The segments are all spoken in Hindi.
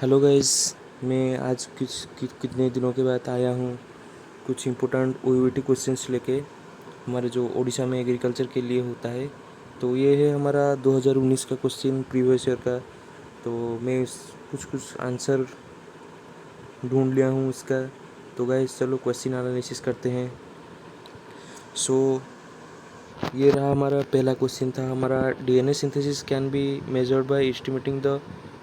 Hello guys. मैं आज कितने दिनों के बाद आया हूँ कुछ इम्पोर्टेंट ओयूईटी क्वेश्चंस लेके, हमारे जो उड़ीसा में एग्रीकल्चर के लिए होता है। तो ये है हमारा 2019 का क्वेश्चन प्रीवियस ईयर का। तो मैं कुछ कुछ आंसर ढूंढ लिया हूँ इसका। तो गाइस चलो क्वेश्चन एनालिसिस करते हैं। सो ये रहा हमारा पहला क्वेश्चन था हमारा, DNA synthesis can be measured by estimating the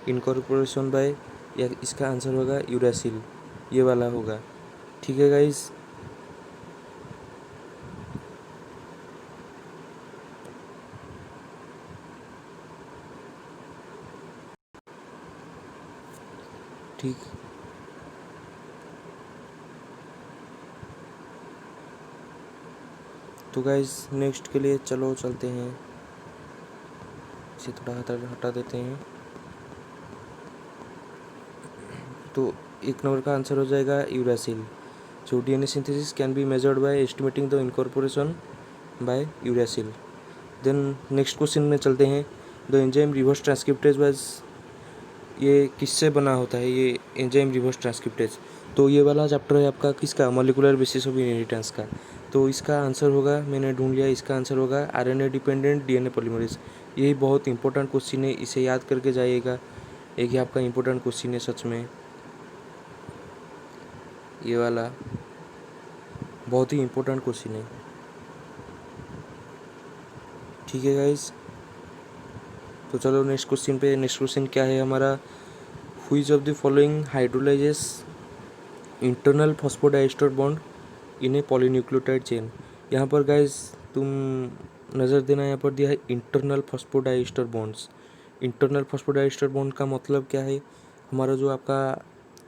incorporation by, या इसका आंसर होगा यूरासिल, ये वाला होगा। ठीक है गाइस। ठीक, तो गाइस नेक्स्ट के लिए चलो चलते हैं। इसे थोड़ा हटा देते हैं। तो एक नंबर का आंसर हो जाएगा uracil. So DNA synthesis can be measured by estimating the incorporation by uracil. Then next question में चलते हैं। The enzyme reverse transcriptase was, ये किससे बना होता है ये एंजाइम रिवर्स ट्रांसक्रिप्टेज? तो ये वाला चैप्टर है आपका किसका, मॉलिक्यूलर बेसिस ऑफ इनहेरिटेंस का। तो इसका आंसर होगा, मैंने ढूंढ लिया, इसका आंसर होगा आरएनए डिपेंडेंट डीएनए पॉलीमरेज। यही बहुत इंपॉर्टेंट क्वेश्चन है, इसे याद करके जाइएगा। एक ही आपका इंपॉर्टेंट क्वेश्चन है सच में, ये वाला बहुत ही इंपॉर्टेंट क्वेश्चन है। ठीक है गाइज, तो चलो नेक्स्ट क्वेश्चन पे। नेक्स्ट क्वेश्चन क्या है हमारा, which of the following hydrolyses internal phosphodiester bond in a polynucleotide chain. यहाँ पर गाइज तुम नज़र देना, यहाँ पर दिया है internal phosphodiester bonds. Internal phosphodiester bond का मतलब क्या है, हमारा जो आपका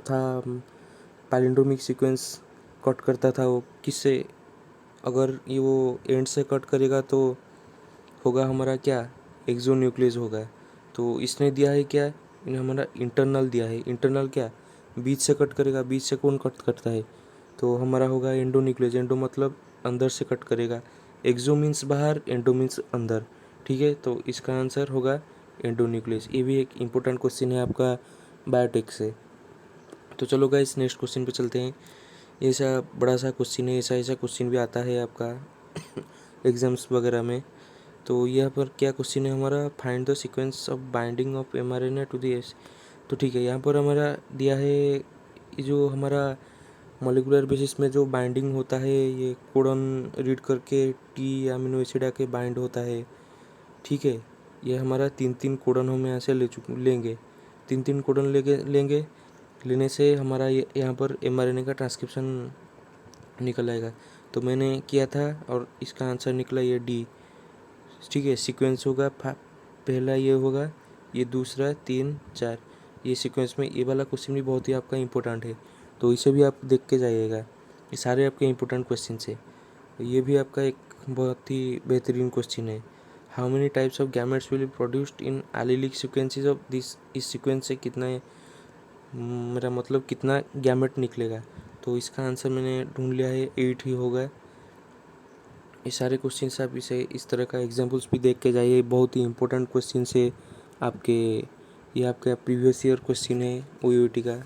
था पैलिंड्रोमिक सीक्वेंस कट करता था वो किससे, अगर ये वो एंड से कट करेगा तो होगा हमारा क्या, एक्सोन्यूक्लियस होगा। तो इसने दिया है क्या, इन्हें हमारा इंटरनल दिया है। इंटरनल क्या, बीच से कट करेगा, बीच से कौन कट करता है, तो हमारा होगा एंडोन्यूक्लियस। एंडो मतलब अंदर से कट करेगा, एक्सो मीन्स बाहर, एंडो मीन्स अंदर। ठीक है, तो इसका आंसर होगा एंडोन्यूक्लियस। ये भी एक इम्पोर्टेंट क्वेश्चन है आपका बायोटेक से। तो चलो गाइस नेक्स्ट क्वेश्चन पे चलते हैं। ये ऐसा बड़ा सा क्वेश्चन है, ऐसा ऐसा क्वेश्चन भी आता है आपका एग्जाम्स वगैरह में। तो यहाँ पर क्या क्वेश्चन है हमारा, find the sequence of binding of mRNA to the S. तो ठीक है, यहाँ पर हमारा दिया है ये जो हमारा मॉलिक्यूलर बेसिस में जो बाइंडिंग होता है, ये कोडन रीड करके टी अमीनो एसिड आके बाइंड होता है। ठीक है, ये हमारा तीन तीन कोडन हम यहाँ से लेंगे, तीन तीन कोडन लेंगे। लेने से हमारा ये यहाँ पर एमआरएनए का ट्रांसक्रिप्शन निकल आएगा। तो मैंने किया था और इसका आंसर निकला ये डी। ठीक है, सीक्वेंस होगा पहला ये होगा, ये दूसरा, तीन, चार, ये सीक्वेंस में। ये वाला क्वेश्चन भी बहुत ही आपका इंपॉर्टेंट है, तो इसे भी आप देख के जाइएगा। ये सारे आपके इंपॉर्टेंट क्वेश्चन है। ये भी आपका एक बहुत ही बेहतरीन क्वेश्चन है। How many types of gametes will be produced in allylic sequences of this, इस सीक्वेंस से कितना मेरा मतलब कितना गैमेट निकलेगा। तो इसका आंसर मैंने ढूंढ लिया है, 8 ही होगा। ये सारे क्वेश्चन आप इसे इस तरह का एग्जाम्पल्स भी देख के जाइए, बहुत ही इंपॉर्टेंट क्वेश्चन है आपके। ये आपका प्रीवियस ईयर क्वेश्चन है ओयूटी का।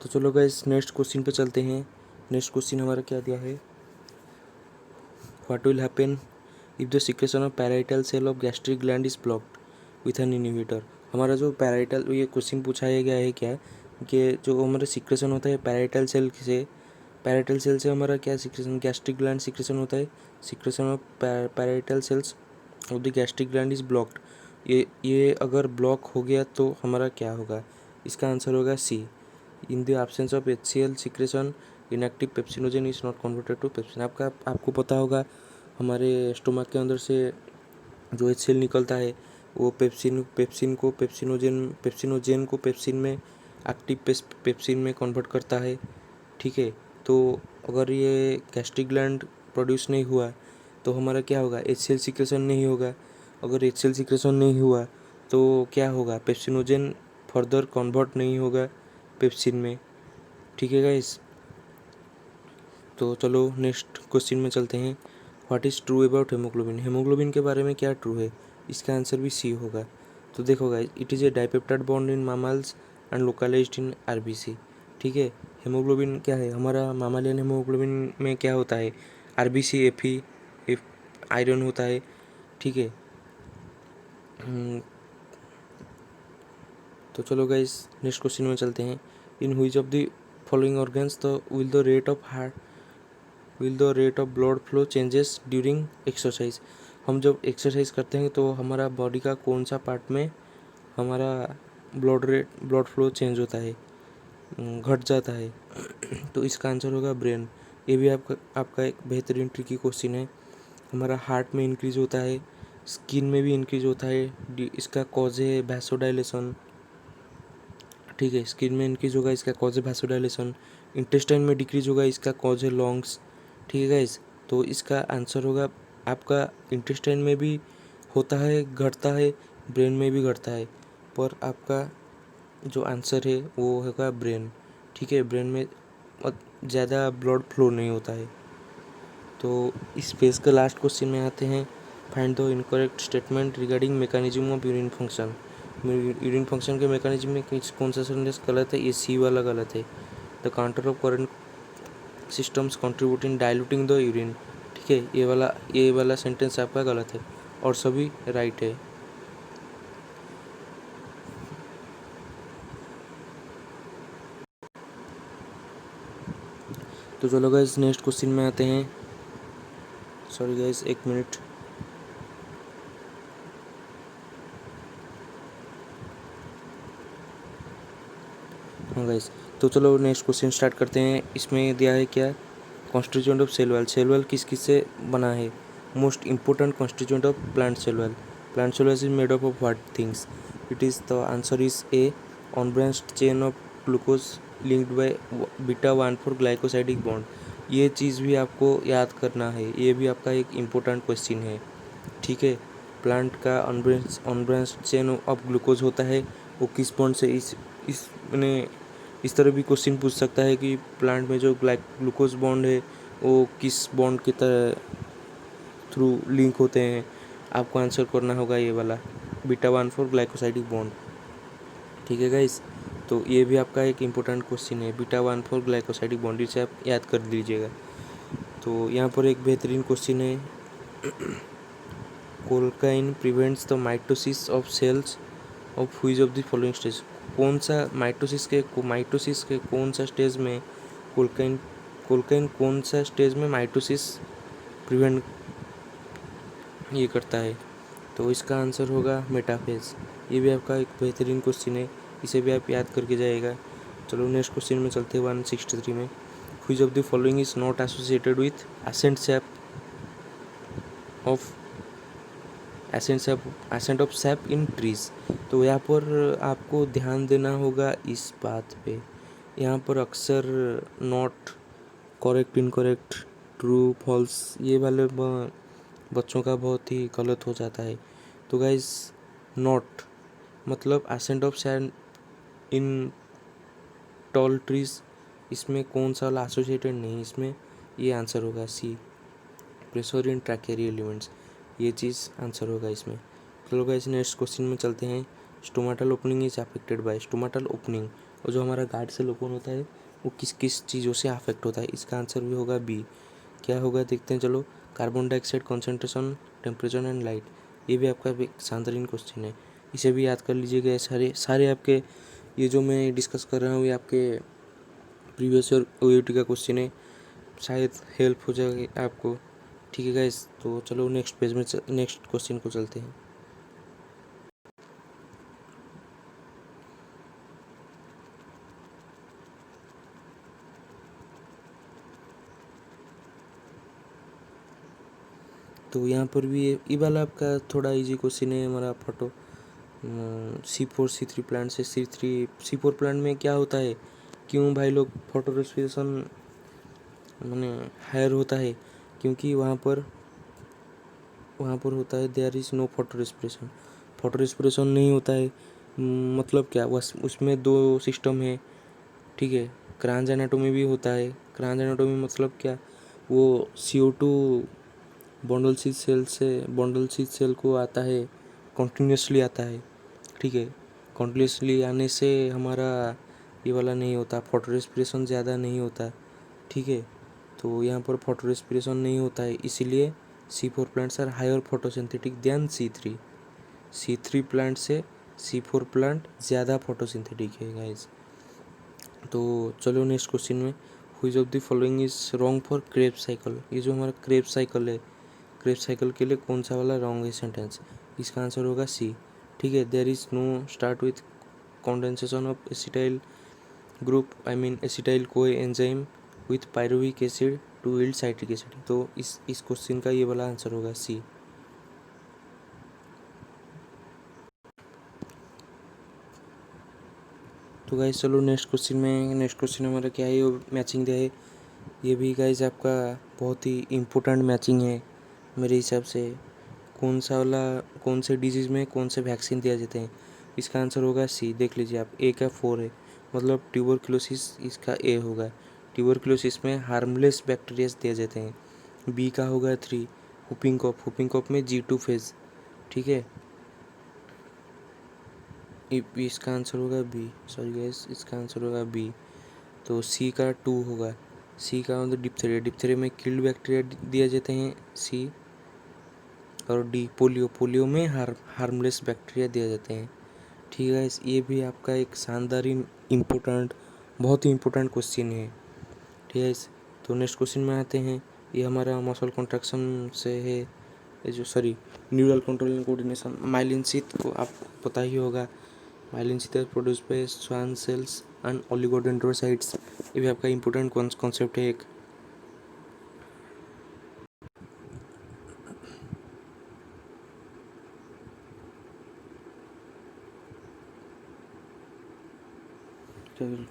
तो चलो गाइस नेक्स्ट क्वेश्चन पे चलते हैं। नेक्स्ट क्वेश्चन हमारा क्या दिया है, what will happen if the secretion of parietal cell of gastric gland is blocked with an inhibitor. हमारा जो पैराइटल, ये क्वेश्चन पूछा गया है क्या, कि जो हमारा सिक्रेशन होता है पैराइटल सेल से, पैराइटल सेल से हमारा क्या सिक्रेशन, गैस्ट्रिक ग्लैंड सिक्रेशन होता है। Secretion of parietal cells of the gastric gland is blocked. ये अगर ब्लॉक हो गया तो हमारा क्या होगा, इसका आंसर होगा C. In the absence of HCl secretion inactive pepsinogen is not converted to pepsin. आपको पता होगा हमारे स्टोमक के अंदर से जो HCl निकलता है वो पेप्सिनोजेन को पेप्सिन में, एक्टिव पेप्सिन में कन्वर्ट करता है। ठीक है, तो अगर ये गैस्ट्रिक ग्लैंड प्रोड्यूस नहीं हुआ तो हमारा क्या होगा, HCl सिक्रेशन नहीं होगा। अगर HCl सिक्रेशन नहीं हुआ तो क्या होगा, पेप्सिनोजेन फर्दर कन्वर्ट नहीं होगा पेप्सिन में। ठीक है गाइस, तो चलो नेक्स्ट क्वेश्चन में चलते हैं। What is true about haemoglobin, haemoglobin के बारे में क्या ट्रू है, इसका आंसर भी सी होगा। तो देखो guys, it is a dipeptide bond in mammals and localized in RBC. ठीक है, हेमोग्लोबिन क्या है, हमारा मामालियन हेमोग्लोबिन में क्या होता है, आरबीसी, एफई, आयरन होता है। ठीक है, तो चलो गाइस नेक्स्ट क्वेश्चन में चलते हैं। In which of the following organs तो will the rate of blood flow changes during exercise. हम जब एक्सरसाइज करते हैं तो हमारा बॉडी का कौन सा पार्ट में हमारा ब्लड फ्लो चेंज होता है, घट जाता है। तो इसका आंसर होगा ब्रेन। ये भी आपका एक बेहतरीन ट्रिकी क्वेश्चन है। हमारा हार्ट में इंक्रीज होता है, स्किन में भी इंक्रीज होता है, इसका कॉज है वैसोडाइलेशन। ठीक है, स्किन में इंक्रीज होगा, इसका कॉज है वैसोडाइलेशन। इंटेस्टाइन में डिक्रीज होगा, इसका कॉज है लॉन्ग्स। ठीक है गाइस, तो इसका आंसर होगा आपका इंटेस्टाइन में भी होता है, घटता है, ब्रेन में भी घटता है, पर आपका जो आंसर है वो होगा ब्रेन। ठीक है, ब्रेन में ज़्यादा ब्लड फ्लो नहीं होता है। तो इस पेज का लास्ट क्वेश्चन में आते हैं। Find the incorrect statement regarding mechanism of urine function. Urine function के मैकेनिज्म में कौन सा सेंटेंस गलत है, ये सी वाला गलत है। The counter of current systems contribute in diluting the urine. ठीक है, ये वाला सेंटेंस आपका गलत है और सभी राइट है। तो चलो गाइस नेक्स्ट क्वेश्चन में आते हैं। सॉरी गाइस, एक मिनट। हाँ गाइस, तो चलो नेक्स्ट क्वेश्चन स्टार्ट करते हैं। इसमें दिया है क्या, constituent of cell wall. Cell wall किस किस से बना है, most important constituent of plant cell wall. Plant cell wall is made up of what things, it is the answer is a unbranched chain of glucose linked by β1,4 glycosidic bond. ये चीज़ भी आपको याद करना है, ये भी आपका एक इम्पोर्टेंट क्वेश्चन है। ठीक है, प्लांट का अनब्रांच्ड चेन ऑफ ग्लूकोज होता है, वो किस बॉन्ड से, इस मैंने इस तरह भी क्वेश्चन पूछ सकता है कि प्लांट में जो ग्लूकोज बॉन्ड है वो किस बॉन्ड की तरह थ्रू लिंक होते हैं। आपको आंसर करना होगा ये वाला β1,4 ग्लाइकोसाइडिक बॉन्ड। ठीक है गाइस, तो ये भी आपका एक इम्पोर्टेंट क्वेश्चन है, β1,4 ग्लाइकोसाइडिक बॉन्ड, इसे आप याद कर लीजिएगा। तो यहाँ पर एक बेहतरीन क्वेश्चन है, colchicine prevents the mitosis of cells of which of the following stage. कौन सा माइटोसिस के कौन सा स्टेज में कोलकाइन कोलकाइन कौन सा स्टेज में माइटोसिस प्रिवेंट ये करता है। तो इसका आंसर होगा मेटाफेज। ये भी आपका एक बेहतरीन क्वेश्चन है, इसे भी आप याद करके जाएगा। चलो नेक्स्ट क्वेश्चन में चलते हैं 163 में। Which of the following is not associated width of ascent of SAP in trees. तो यहाँ पर आपको ध्यान देना होगा इस बात पे, यहाँ पर अक्सर not, correct, incorrect, true, false, ये वाले बच्चों का बहुत ही गलत हो जाता है। तो गाइस, नॉट मतलब ascent of SAP in tall trees, इसमें कौन सा वाला एसोसिएटेड नहीं, इसमें ये आंसर होगा सी, प्रेशर इन ट्रैकेरी एलिमेंट्स, ये चीज़ आंसर होगा इसमें। चलो गाइस नेक्स्ट क्वेश्चन में चलते हैं। Stomatal opening is affected by, stomatal opening और जो हमारा गार्ड सेल ओपन होता है वो किस किस चीज़ों से अफेक्ट होता है, इसका आंसर भी होगा बी। क्या होगा देखते हैं चलो, carbon dioxide concentration, temperature and light. ये भी आपका एक शानदार क्वेश्चन है, इसे भी याद कर लीजिएगा। सारे आपके ये जो मैं डिस्कस कर रहा हूँ ये आपके प्रीवियस ईयर ओयूटी का क्वेश्चन है, शायद हेल्प हो जाएगी आपको। ठीक है गाइस, तो चलो नेक्स्ट पेज में नेक्स्ट क्वेश्चन को चलते हैं। तो यहाँ पर भी ये वाला आपका थोड़ा इजी क्वेश्चन है। हमारा फोटो C4 C3 प्लांट से C4 प्लांट में क्या होता है, क्यों भाई लोग फोटो रेस्पिरेशन मैंने हायर होता है, क्योंकि वहाँ पर होता है there is no photorespiration नहीं होता है। मतलब क्या, बस उसमें दो सिस्टम है। ठीक है, क्रांज एनाटोमी भी होता है। क्रांज एनाटोमी मतलब क्या, वो CO2 बॉन्डल शीथ सेल को आता है, कंटिन्यूसली आता है, ठीक है। कंटिन्यूसली आने से हमारा ये वाला नहीं होता, फोटो रेस्पिरेशन ज़्यादा नहीं होता, ठीक है। तो यहाँ पर फोटो रेस्पिरेशन नहीं होता है, इसीलिए C4 plants are higher photosynthetic than C3 plant से C4 प्लांट ज़्यादा फोटोसिंथेटिक है गाइस। तो चलो नेक्स्ट क्वेश्चन में, which of the following is wrong for Kreb cycle. ये जो हमारा क्रेब साइकिल है, क्रेब साइकिल के लिए कौन सा वाला रॉन्ग है सेंटेंस, इसका आंसर होगा सी, ठीक है। There is no start with condensation of acetyl group, I mean acetyl CoA enzyme with pyruvic acid to yield citric acid. तो इस क्वेश्चन का ये वाला आंसर होगा सी। तो गाइस चलो नेक्स्ट क्वेश्चन हमारा क्या है, ये मैचिंग दिया है। ये भी गाइस आपका बहुत ही इम्पोर्टेंट मैचिंग है मेरे हिसाब से। कौन से डिजीज़ में कौन से वैक्सीन दिया जाते हैं, इसका आंसर होगा सी। देख लीजिए आप, ए का 4 है, मतलब ट्यूबरक्लोसिस इसका ए होगा। ट्यूबरक्लोसिस में हार्मलेस बैक्टीरिया दिए जाते हैं। बी का होगा 3, हुपिंग कॉफ में G2 फेज, ठीक है। इसका आंसर होगा बी, सॉरी गाइस, इसका आंसर होगा बी। तो सी का 2 होगा, सी का मतलब डिप्थेरिया में किल्ड बैक्टीरिया दिए जाते हैं सी। और डी पोलियो में हार्मलेस बैक्टीरिया दिए जाते हैं, ठीक है। ये भी आपका एक शानदार इम्पोर्टेंट, बहुत ही इम्पोर्टेंट क्वेश्चन है, ठीक है। तो नेक्स्ट क्वेश्चन में आते हैं, ये हमारा मसल कॉन्ट्रैक्शन से है, ये जो sorry neural control and coordination. Myelin sheath को आप पता ही होगा, myelin sheath is produced by Schwann cells and oligodendrocytes. ये भी आपका इम्पोर्टेंट कॉन्सेप्ट है एक।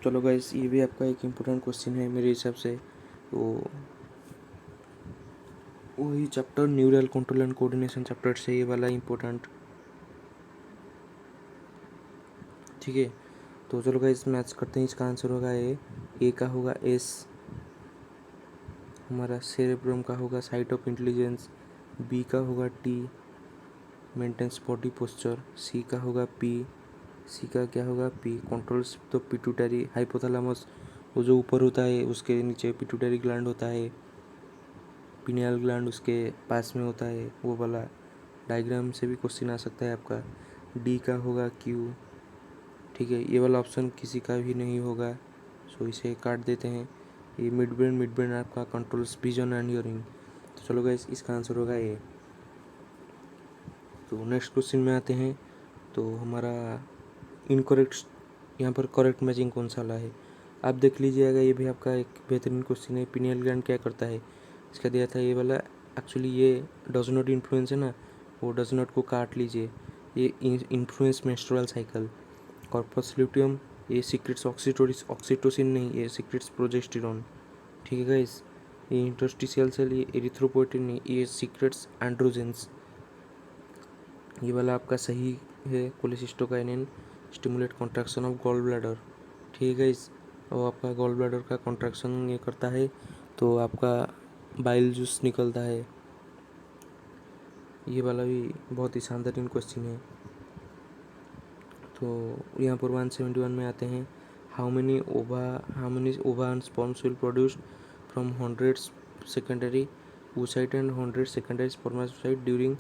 चलो गाइस, ये भी आपका एक इम्पोर्टेंट क्वेश्चन है मेरे हिसाब से। तो वही chapter neural control and coordination chapter से ये वाला इम्पोर्टेंट, ठीक है। तो चलो गाइस मैच करते हैं, इसका आंसर होगा ए का होगा एस, हमारा सेरेब्रम का होगा साइट ऑफ इंटेलिजेंस। बी का होगा टी, मेंटेन्स बॉडी पोस्चर। सी का होगा पी, सी का क्या होगा P, controls the pituitary hypothalamus, वो जो ऊपर होता है उसके नीचे पिट्यूटरी ग्लैंड होता है, पिनियल ग्लैंड उसके पास में होता है, वो वाला डायग्राम से भी क्वेश्चन आ सकता है आपका। डी का होगा क्यू, ठीक है। ये वाला ऑप्शन किसी का भी नहीं होगा, सो इसे काट देते हैं। ये मिड ब्रेन आपका कंट्रोल्स विजन एंड हियरिंग। तो चलो गाइस, इसका आंसर होगा ए। तो नेक्स्ट क्वेश्चन में आते हैं, तो हमारा इनकरेक्ट, यहाँ पर करेक्ट मैचिंग कौन सा वाला है, आप देख लीजिएगा। ये भी आपका एक बेहतरीन क्वेश्चन है। पिनियल ग्लैंड क्या करता है, इसका दिया था ये वाला, एक्चुअली ये डज नॉट इन्फ्लुएंस है ना, वो डज नॉट को काट लीजिए। ये influence menstrual cycle. Corpus luteum ये सीक्रेट्स ऑक्सीटोसिन नहीं, ये सीक्रेट्स प्रोजेस्टेरॉन, ठीक है गाइस। ये इंटरस्टिशियल सेल ये एरिथ्रोपोइटिन नहीं, ये सीक्रेट्स एंड्रोजेंस। ये वाला आपका सही है। Cholecystokinin stimulate contraction of gall bladder, ठीक है गाइस। और आपका गॉल ब्लैडर का कॉन्ट्रैक्शन ये करता है तो आपका बाइल जूस निकलता है। ये वाला भी बहुत ही शानदार क्वेश्चन है। तो यहाँ पर 171 में आते हैं, हाउ मेनी ओवा and sperms will produce from 100 secondary oocyte and 100 secondary spermatocyte during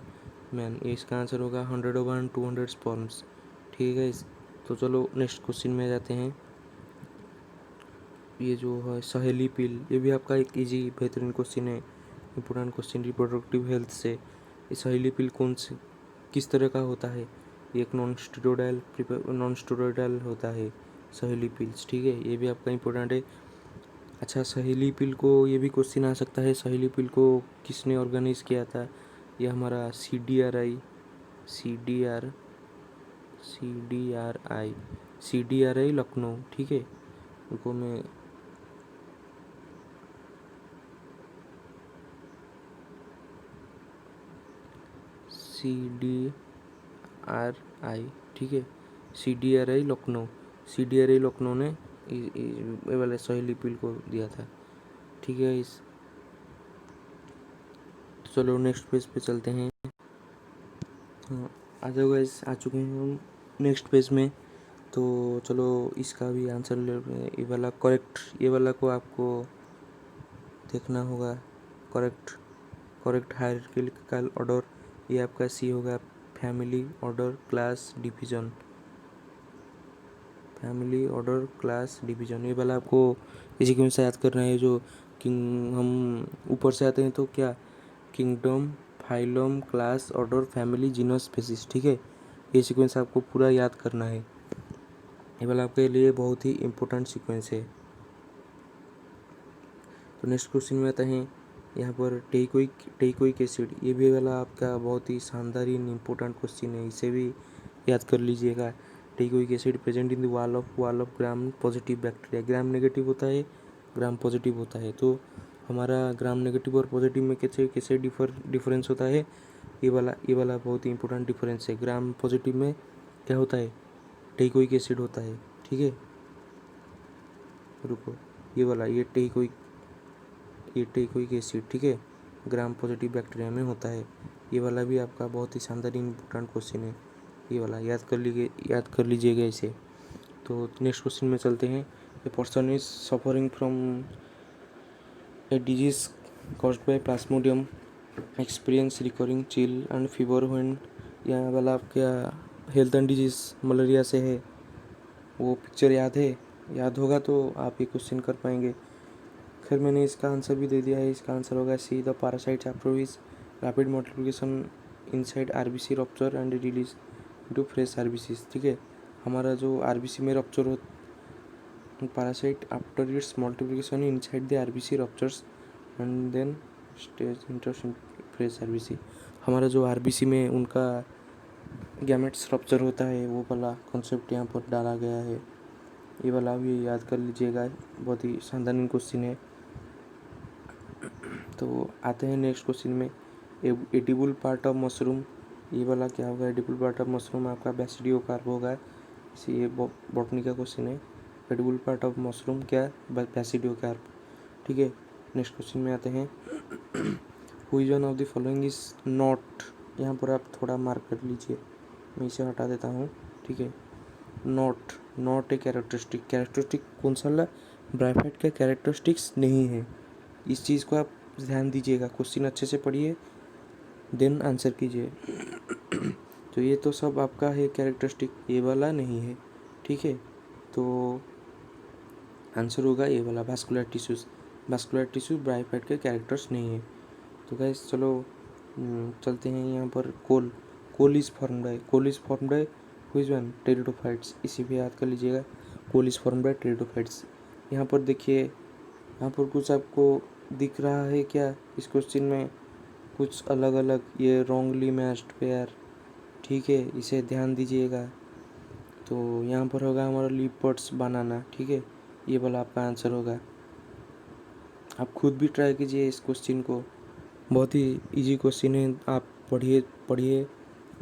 man. ये इसका आंसर होगा 100 ओवा एंड 200 स्पर्म्स, ठीक है। तो चलो नेक्स्ट क्वेश्चन में जाते हैं। ये जो है सहेली पिल, ये भी आपका एक इजी बेहतरीन क्वेश्चन है, इम्पोर्टेंट क्वेश्चन रिप्रोडक्टिव हेल्थ से। ये सहेली पिल किस तरह का होता है, ये एक नॉन स्टेरॉयडल होता है सहेली पिल्स, ठीक है। ये भी आपका इम्पोर्टेंट है। अच्छा, सहेली पिल को ये भी क्वेश्चन आ सकता है, सहेली पिल को किसने ऑर्गेनाइज किया था, ये हमारा C D R I Lucknow, ठीक है। उनको मैं CDRI, ठीक है, C D R I Lucknow ने ये वाले सहेली पिल को दिया था, ठीक है। चलो नेक्स्ट पेज पे चलते हैं। हाँ, आ जाओ गाइस, आ चुके हैं हम नेक्स्ट पेज में। तो चलो इसका भी आंसर ले, ये वाला करेक्ट, ये वाला को आपको देखना होगा। करेक्ट करेक्ट हायरार्किकल ऑर्डर, ये आपका सी होगा। Family order class division, family order class division, ये वाला आपको इसी के से याद करना है। जो किंग हम ऊपर से आते हैं तो क्या, kingdom, phylum, class, order, family, genus, species, ठीक है। ये सीक्वेंस आपको पूरा याद करना है। ये वाला आपके लिए बहुत ही इम्पोर्टेंट सीक्वेंस है। तो नेक्स्ट क्वेश्चन में आते हैं यहाँ पर टेकोइक एसिड, ये भी वाला आपका बहुत ही शानदार इम्पोर्टेंट क्वेश्चन है, इसे भी याद कर लीजिएगा। Teichoic acid present in the wall of gram positive bacteria, gram negative होता है, ग्राम पॉजिटिव होता है। तो हमारा ग्राम नेगेटिव और पॉजिटिव में कैसे कैसे डिफरेंस होता है, ये वाला बहुत ही इंपॉर्टेंट डिफरेंस है। ग्राम पॉजिटिव में क्या होता है, टेकोइक एसिड होता है, ठीक है। रुको, ये वाला ये टेकोइक एसिड, ठीक है, ग्राम पॉजिटिव बैक्टीरिया में होता है। ये वाला भी आपका बहुत ही शानदार इम्पोर्टेंट क्वेश्चन है, ये वाला याद कर लीजिएगा इसे। तो नेक्स्ट क्वेश्चन में चलते हैं। A person is suffering from a disease caused by Plasmodium, experience recurring chill and fever when, यह वाला आपका हेल्थ एंड डिजीज मलेरिया से है। वो पिक्चर याद है, याद होगा तो आप ये क्वेश्चन कर पाएंगे। खैर मैंने इसका आंसर भी दे दिया है। इसका आंसर होगा C, the parasites after is rapid multiplication inside RBC rupture and release into fresh RBC, ठीक है। हमारा जो आरबीसी में रप्चर हो, parasite after its multiplication inside the RBC ruptures and then stage enters in fresh RBC, हमारा जो आरबीसी में उनका गैमेट्स रप्चर होता है, वो वाला कॉन्सेप्ट यहाँ पर डाला गया है। ये वाला भी याद कर लीजिएगा, बहुत ही शानदार क्वेश्चन है। तो आते हैं नेक्स्ट क्वेश्चन में। एडिबल पार्ट ऑफ मशरूम, ये वाला क्या होगा, एडिबल पार्ट ऑफ मशरूम आपका बैसिडियोकार्प होगा। इसी ये बॉटनी का क्वेश्चन है। एडिबल पार्ट ऑफ मशरूम क्या, बैसिडियोकार्प, ठीक है। नेक्स्ट क्वेश्चन में आते हैं। Which one of the following is not, यहाँ पर आप थोड़ा मार्क कर लीजिए, मैं इसे हटा देता हूँ, ठीक है। नॉट ए कैरेक्टरिस्टिक कौन सा वाला, ब्राइफाइट का कैरेक्टरिस्टिक्स नहीं है। इस चीज़ को आप ध्यान दीजिएगा, क्वेश्चन अच्छे से पढ़िए देन आंसर कीजिए। तो ये तो सब आपका है कैरेक्टरिस्टिक, ये वाला नहीं है, ठीक है। तो आंसर होगा ये वाला वास्कुलर टिश्यूज ब्राइफाइट के कैरेक्टर्स नहीं है। तो गाइस चलो चलते हैं यहाँ पर। Coal is formed by which one, pteridophytes, इसी भी याद कर लीजिएगा। Coal is formed by pteridophytes. यहाँ पर देखिए, यहाँ पर कुछ आपको दिख रहा है क्या इस क्वेश्चन में, कुछ अलग अलग, ये रॉन्गली मैच्ड पेयर, ठीक है, इसे ध्यान दीजिएगा। तो यहाँ पर होगा हमारा लीपर्ड्स बनाना, ठीक है, ये वाला आपका आंसर होगा। आप खुद भी ट्राई कीजिए इस क्वेश्चन को, बहुत ही इजी क्वेश्चन है। आप पढ़िए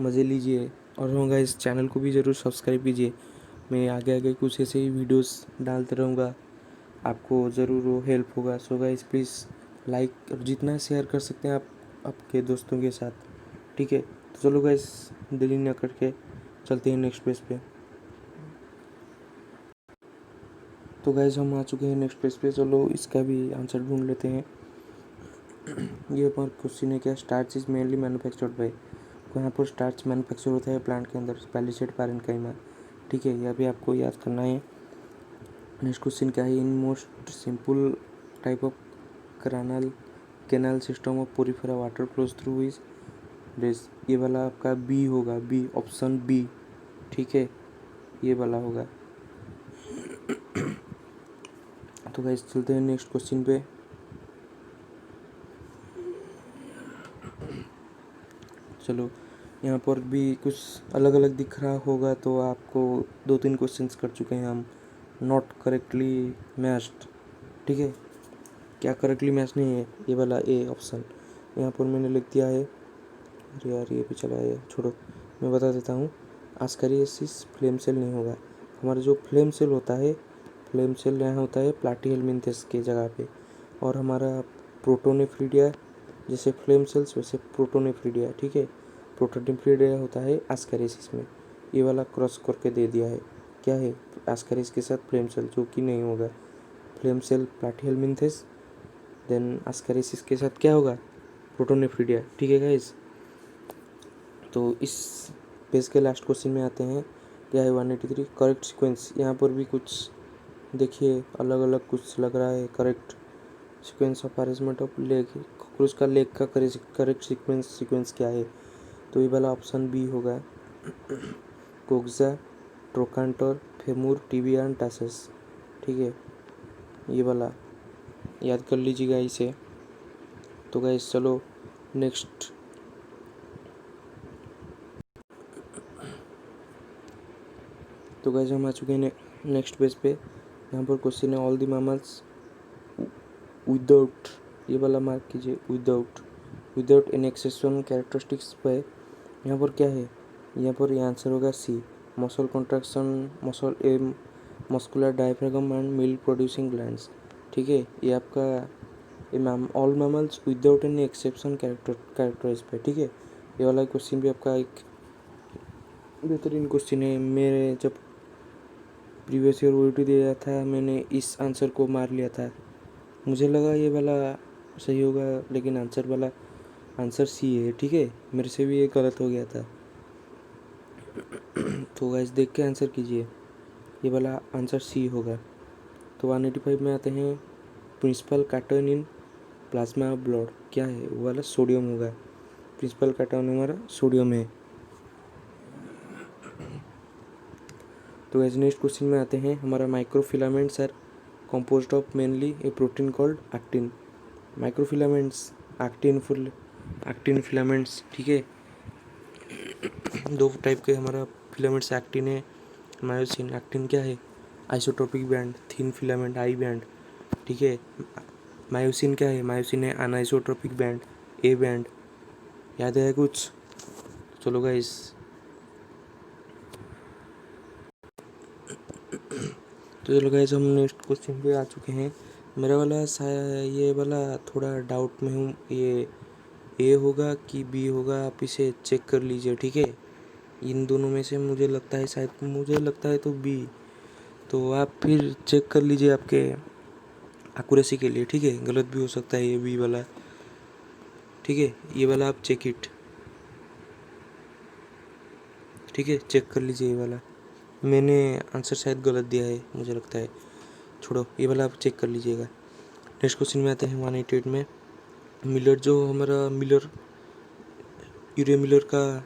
मज़े लीजिए, और होगा इस चैनल को भी ज़रूर सब्सक्राइब कीजिए। मैं आगे आगे कुछ ऐसे ही वीडियोस डालते रहूँगा, आपको ज़रूर वो हेल्प होगा। सो गाइस प्लीज़ लाइक, और जितना शेयर कर सकते हैं आप आपके दोस्तों के साथ, ठीक है। तो चलो गाइस देरी न करके चलते हैं नेक्स्ट पेज पे। तो गाइस हम आ चुके हैं नेक्स्ट पेज पे, चलो इसका भी आंसर ढूंढ लेते हैं। ये हमारा क्वेश्चन है क्या, starch is mainly manufactured by, यहाँ पर स्टार्च मैन्युफैक्चर होता है प्लांट के अंदर, पैलिसेड पैरेन्काइमा, ठीक है, यह भी आपको याद करना है। नेक्स्ट क्वेश्चन क्या है, in most simple type of canal system of Porifera water flows through is base, ये वाला आपका बी होगा, बी ऑप्शन बी, ठीक है, ये वाला होगा। तो गाइस चलते हैं नेक्स्ट क्वेश्चन पे। चलो यहाँ पर भी कुछ अलग अलग दिख रहा होगा, तो आपको 2-3 क्वेश्चंस कर चुके हैं हम। नॉट करेक्टली मैच्ड, ठीक है, क्या करेक्टली मैच नहीं है, ये वाला ए ऑप्शन यहाँ पर मैंने लिख दिया है। अरे यार ये भी चला है, छोड़ो, मैं बता देता हूँ। आस्कारियोसिस फ्लेम सेल नहीं होगा, हमारा जो फ्लेम सेल होता है, फ्लेम सेल यहाँ होता है प्लाटीहेल्मिन्थेस के जगह पे, और हमारा प्रोटोनेफ्रिडिया जैसे फ्लेम सेल्स वैसे प्रोटोनेफ्रिडिया, ठीक है। प्रोटोनेफ्रिडिया होता है एस्केरिसिस में, ये वाला क्रॉस करके दे दिया है। क्या है एस्केरिस के साथ फ्लेम सेल, जो कि नहीं होगा। फ्लेम सेल प्लैटिहेल्मिन्थेस, देन एस्केरिसिस के साथ क्या होगा प्रोटोनेफ्रिडिया, ठीक है गाइस। तो इस पेज के लास्ट क्वेश्चन में आते हैं, क्या है 183 करेक्ट सीक्वेंस। यहाँ पर भी कुछ देखिए अलग अलग कुछ लग रहा है। Correct sequence of arrangement of leg, cruise का लेग का करेक्ट सीक्वेंस क्या है, तो ये वाला ऑप्शन बी होगा। कोक्सा, ट्रोकांटर, फेमूर, टिबिया एंड टासस, ठीक है। ये वाला याद कर लीजिएगा इसे। तो गाइस चलो नेक्स्ट, तो गाइस हम आ चुके हैं नेक्स्ट पेज पे। यहाँ पर क्वेश्चन है ऑल द मैमल्स विदाउट, ये वाला मार्क कीजिए, विदाउट एन एक्सेप्शन कैरेक्टरिस्टिक्स पे। यहाँ पर क्या है, यहाँ पर ये आंसर होगा C, muscle contraction, muscular diaphragm and milk producing glands, ठीक है। ये आपका ये mam all mammals without any exception characterize पे, ठीक है। ये वाला क्वेश्चन भी आपका एक बेहतरीन क्वेश्चन है। मेरे जब प्रीवियस ईयर ओईटी दिया था, मैंने इस आंसर को मार लिया था। मुझे लगा ये वाला सही होगा, लेकिन आंसर सी है, ठीक है। मेरे से भी ये गलत हो गया था। तो गाइस देख के आंसर कीजिए, ये वाला आंसर सी होगा। तो 185 में आते हैं, principal cation in plasma blood क्या है, वो वाला सोडियम होगा। प्रिंसिपल कैटोन हमारा सोडियम है। तो गाइस नेक्स्ट क्वेश्चन में आते हैं, हमारा microfilaments are composed of mainly a protein called actin। Microfilaments actin filaments, ठीक है। दो टाइप के हमारा फिलामेंट्स एक्टिन है, मायोसिन। एक्टिन क्या है isotopic band, thin filament I band, ठीक है। मायोसिन क्या है, मायोसिन है अनआइसोट्रोपिक बैंड, ए बैंड। याद है कुछ? चलो गाइस, तो चलो गाइस हम नेक्स्ट क्वेश्चन पे आ चुके हैं। मेरा वाला ये वाला थोड़ा डाउट में हूँ, ये ए होगा कि बी होगा, आप इसे चेक कर लीजिए, ठीक है। इन दोनों में से मुझे लगता है, शायद मुझे लगता है तो बी। तो आप फिर चेक कर लीजिए आपके एक्यूरेसी के लिए, ठीक है। गलत भी हो सकता है ये बी वाला, ठीक है। ये वाला आप चेक इट, ठीक है, चेक कर लीजिए ये वाला। मैंने आंसर शायद गलत दिया है मुझे लगता है, छोड़ो, ये वाला आप चेक कर लीजिएगा। नेक्स्ट क्वेश्चन में आते हैं 188 में। मिलर, जो हमारा यूरे मिलर का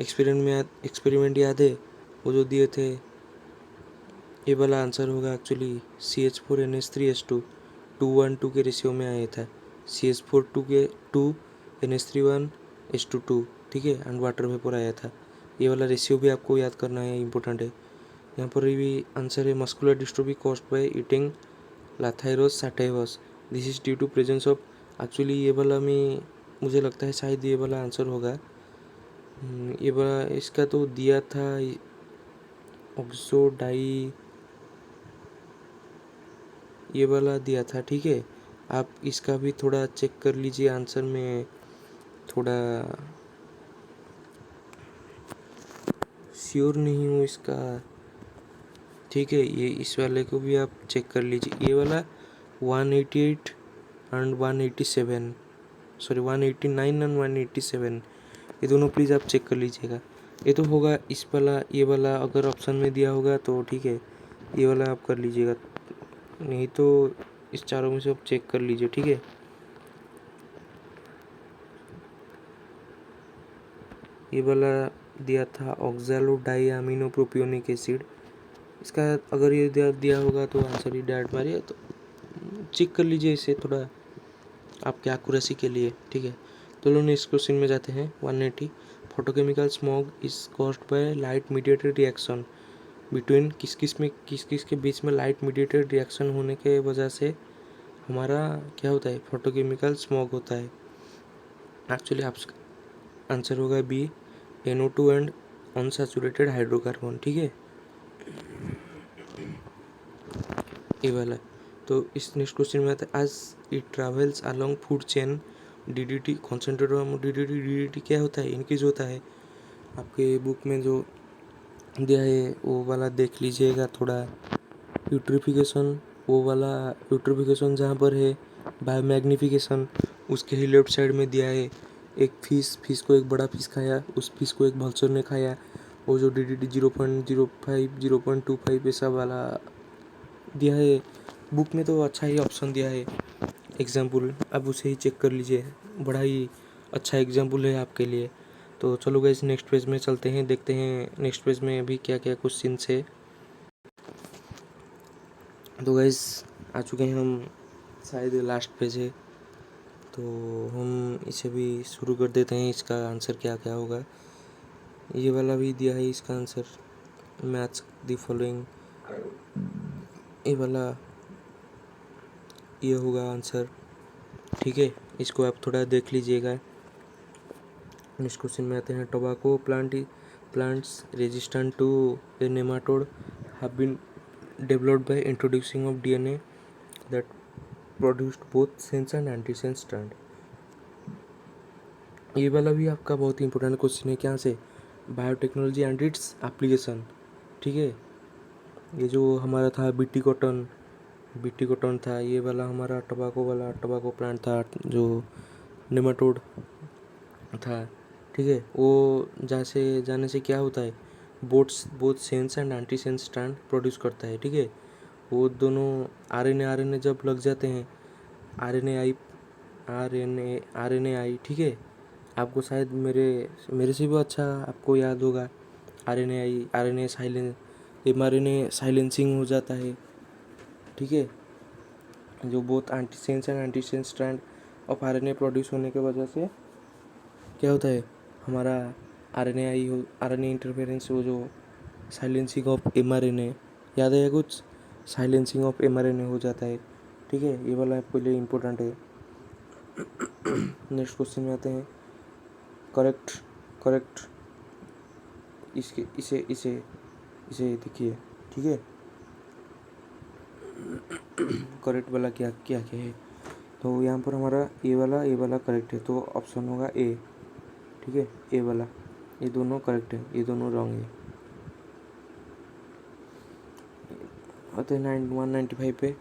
एक्सपेरिमेंट याद है, वो जो दिए थे, ये वाला आंसर होगा एक्चुअली CH4NH3H2 2:1:2 के रेशियो में आया था। CH4 2 NH3 1H2 2, ठीक है, एंड वाटर वेपर आया था। ये वाला रेशियो भी आपको याद करना है, इंपॉर्टेंट है। यहाँ पर भी आंसर है muscular dystrophy caused by eating lathyrus sativus, this is due to presence of. Actually ये वाला में मुझे लगता है शायद ये वाला आंसर होगा। ये वाला इसका तो दिया था ऑक्सोडाई, ये वाला दिया था, ठीक है। आप इसका भी थोड़ा चेक कर लीजिए, आंसर में थोड़ा श्योर नहीं हूँ इसका, ठीक है। ये इस वाले को भी आप चेक कर लीजिए। ये वाला 188 एंड 187, सॉरी 189 एंड 187, ये दोनों प्लीज़ आप चेक कर लीजिएगा। ये तो होगा इस वाला, ये वाला अगर ऑप्शन में दिया होगा तो ठीक है, ये वाला आप कर लीजिएगा, नहीं तो इस चारों में से आप चेक कर लीजिए, ठीक है। ये वाला दिया था ऑक्सैलोडाइअमीनोप्रोपियोनिक एसिड, इसका अगर ये दिया होगा तो आंसर ही डायरेक्ट मारिए, तो चेक कर लीजिए इसे थोड़ा आपके एक्यूरेसी के लिए, ठीक है। तो लोग नेक्स्ट क्वेश्चन में जाते हैं 180। Photochemical smog is caused by light mediated reaction between, किस किस के बीच में लाइट मीडिएटेड रिएक्शन होने के वजह से हमारा क्या होता है, फोटोकेमिकल स्मॉग होता है। एक्चुअली आप आंसर होगा B, NO2 and unsaturated hydrocarbon, ठीक है, ये वाला। तो इस नेक्स्ट क्वेश्चन में आता है, as it travels along food chain DDT concentrated मोमोडीडीटी DDT क्या होता है, इनक्रीज होता है। आपके बुक में जो दिया है वो वाला देख लीजिएगा थोड़ा। यूट्रिफिकेशन, वो वाला यूट्रिफिकेशन जहाँ पर है बायोमैग्निफिकेशन, उसके ही लेफ्ट साइड में दिया है एक फिश को एक बड़ा फिश खाया, उस फिश को एक वल्चर ने खाया। वो जो DDT 0.05 0.25 ऐसा वाला दिया है बुक में, तो अच्छा ही ऑप्शन दिया है एग्जाम्पल, आप उसे ही चेक कर लीजिए, बड़ा ही अच्छा एग्जाम्पल है आपके लिए। तो चलो गाइस नेक्स्ट पेज में चलते हैं, देखते हैं नेक्स्ट पेज में अभी क्या क्या क्वेश्चन है। तो गाइस आ चुके हैं हम, शायद लास्ट पेज है, तो हम इसे भी शुरू कर देते हैं। इसका आंसर क्या क्या होगा, ये वाला भी दिया है इसका आंसर, मैच द फॉलोइंग, ये वाला ये होगा आंसर। ठीक है, इसको आप थोड़ा देख लीजिएगा। नेक्स्ट क्वेश्चन में आते हैं। Tobacco plants resistant to a nematode have been developed by introducing of DNA that produced both sense and anti sense strand. ये वाला भी आपका बहुत ही इंपॉर्टेंट क्वेश्चन है। क्या से, बायोटेक्नोलॉजी एंड इट्स एप्लीकेशन। ठीक है, ये जो हमारा था बीटी कॉटन था, ये वाला हमारा टोबैको प्लांट था जो नेमाटोड था। ठीक है, वो जैसे जाने से क्या होता है, both sense and anti sense strand produce करता है। ठीक है, वो दोनों RNA जब लग जाते हैं, RNA आई, ठीक है, आपको शायद मेरे से भी अच्छा आपको याद होगा। RNA साइलेंस, mRNA साइलेंसिंग हो जाता है। ठीक है, जो both anti sense and anti sense strand of RNA produce होने की वजह से क्या होता है, हमारा RNA इंटरफेरेंस, वो जो साइलेंसिंग ऑफ mRNA, याद है कुछ, साइलेंसिंग ऑफ mRNA हो जाता है। ठीक है, ये वाला आपके लिए इम्पोर्टेंट है। नेक्स्ट क्वेश्चन में आते हैं। करेक्ट इसके इसे इसे इसे देखिए। ठीक है, करेक्ट वाला क्या क्या क्या है, तो यहाँ पर हमारा ये वाला करेक्ट है, तो ऑप्शन होगा ए। ठीक है, ए वाला, ये दोनों करेक्ट है, ये दोनों रॉन्ग है। आते हैं 195 पे।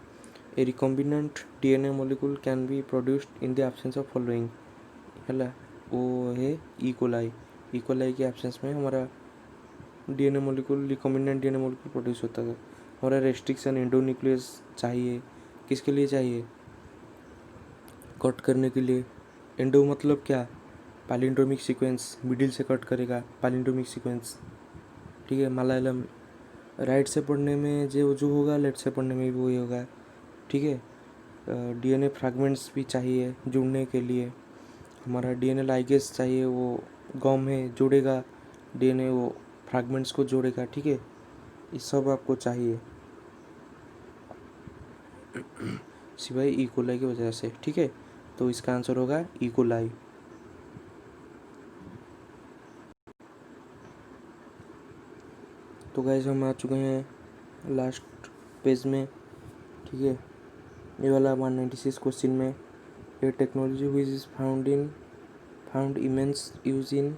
A recombinant DNA molecule can be produced in the absence of following. है वो है इकोलाई के एब्सेंस में हमारा DNA molecule, recombinant DNA molecule produce होता है। हमारा रेस्ट्रिक्शन एंडोन्यूक्लियस चाहिए, किसके लिए चाहिए, कट करने के लिए। एंडो मतलब क्या, पैलिंड्रोमिक सीक्वेंस, मिडिल से कट करेगा पैलिंड्रोमिक सीक्वेंस। ठीक है, मलयालम राइट से पढ़ने में जो होगा, लेफ्ट से पढ़ने में भी वही होगा। ठीक है, DNA फ्रैगमेंट्स भी चाहिए जुड़ने के लिए, हमारा DNA लाइगेज चाहिए, वो गम है जोड़ेगा DNA, वो फ्रैगमेंट्स को जोड़ेगा। ठीक है, ये सब आपको चाहिए सिवाय इकोलाई की वजह से। ठीक है, तो इसका आंसर होगा इकोलाई। तो गाइस हम आ चुके हैं लास्ट पेज में। ठीक है, ये वाला 196 क्वेश्चन में, ये technology which is found immense use in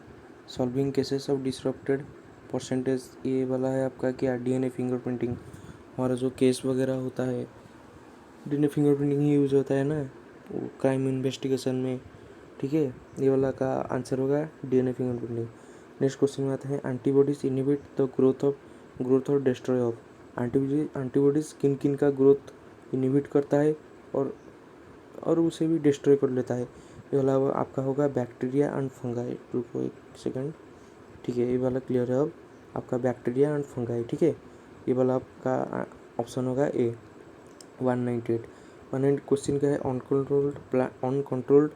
solving cases of disrupted percentage. ये वाला है आपका क्या, DNA फिंगरप्रिंटिंग। हमारा जो केस वगैरह होता है, DNA फिंगरप्रिंटिंग ही यूज़ होता है ना, वो क्राइम इन्वेस्टिगेशन में। ठीक है, ये वाला का आंसर होगा DNA फिंगरप्रिंटिंग। नेक्स्ट क्वेश्चन में आते हैं। एंटीबॉडीज इनहिबिट द ग्रोथ और डिस्ट्रॉय ऑफ। एंटीबॉडीज किन किन का ग्रोथ इनहिबिट करता है और उसे भी डिस्ट्रॉय कर लेता है। ये वाला आपका होगा बैक्टीरिया एंड फंगाई। रुको एक सेकंड। ठीक है, ये वाला क्लियर है अब, आपका बैक्टीरिया एंड फंगाई। ठीक है, ये वाला आपका ऑप्शन होगा ए। 198 क्वेश्चन का है। Uncontrolled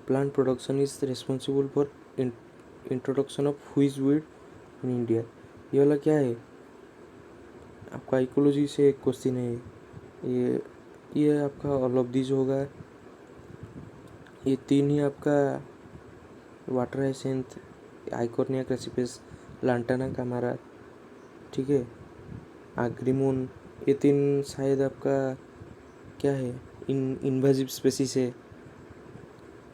plant production is responsible for introduction of which weed in India. ये वाला क्या है, आपका इकोलॉजी से एक क्वेश्चन है। ये आपका ऑल ऑफ दीज होगा, ये तीन ही आपका वाटर हाइसिंथ, आइकोर्निया क्रेसिपिस, लांटाना कामारा, ठीक है, आग्रिमोन, ये तीन शायद आपका क्या है, इनवेसिव स्पेसीज है।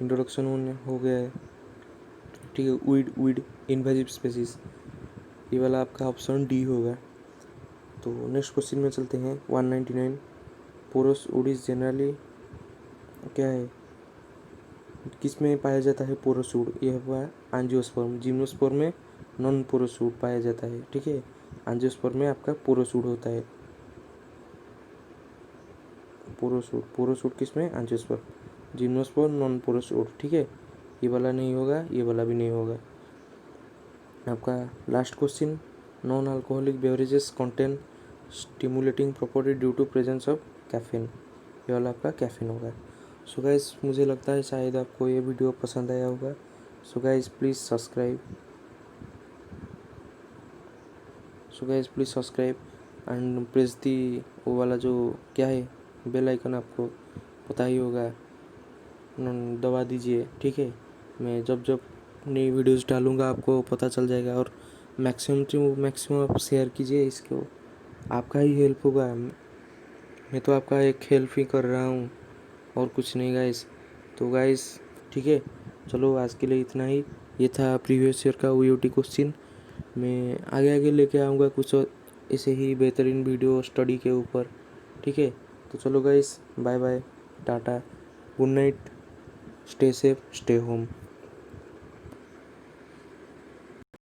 इंट्रोडक्शन हो गया है, ठीक है। वीड इन्वेजिव स्पेसीज, ये वाला आपका ऑप्शन डी होगा। तो नेक्स्ट क्वेश्चन में चलते हैं 199। पोरस वुड इज जनरली क्या है, किस में पाया जाता है पोरस वुड? यह हुआ एंजियोस्पर्म। जिम्नोस्पर्म में नॉन पोरस वुड पाया जाता है, ठीक है। एंजियोस्पर्म में आपका पोरस वुड होता है। पोरस वुड किस में? Angiosperm. Gymnosperm non porous wood, ठीक है। ये वाला नहीं होगा, ये वाला भी नहीं होगा। आपका last question, non alcoholic beverages contain stimulating property due to presence of caffeine, ये वाला आपका कैफीन होगा। सो गाइस, मुझे लगता है शायद आपको ये वीडियो पसंद आया होगा। So guys please subscribe and press दी वो वाला जो क्या है बेल आइकन, आपको पता ही होगा, दबा दीजिए, ठीक है। मैं जब जब नई वीडियोस डालूँगा आपको पता चल जाएगा। और मैक्सिमम टू मैक्सिमम आप शेयर कीजिए इसको, आपका ही हेल्प होगा। मैं तो आपका एक हेल्प ही कर रहा हूँ और कुछ नहीं गाइस। तो गाइस ठीक है, चलो आज के लिए इतना ही। ये था प्रीवियस ईयर का OUT क्वेश्चन। मैं आगे आगे लेके आऊँगा कुछ और ऐसे ही बेहतरीन वीडियो स्टडी के ऊपर, ठीक है। तो चलो guys, bye bye, tata, good night, stay safe, stay home.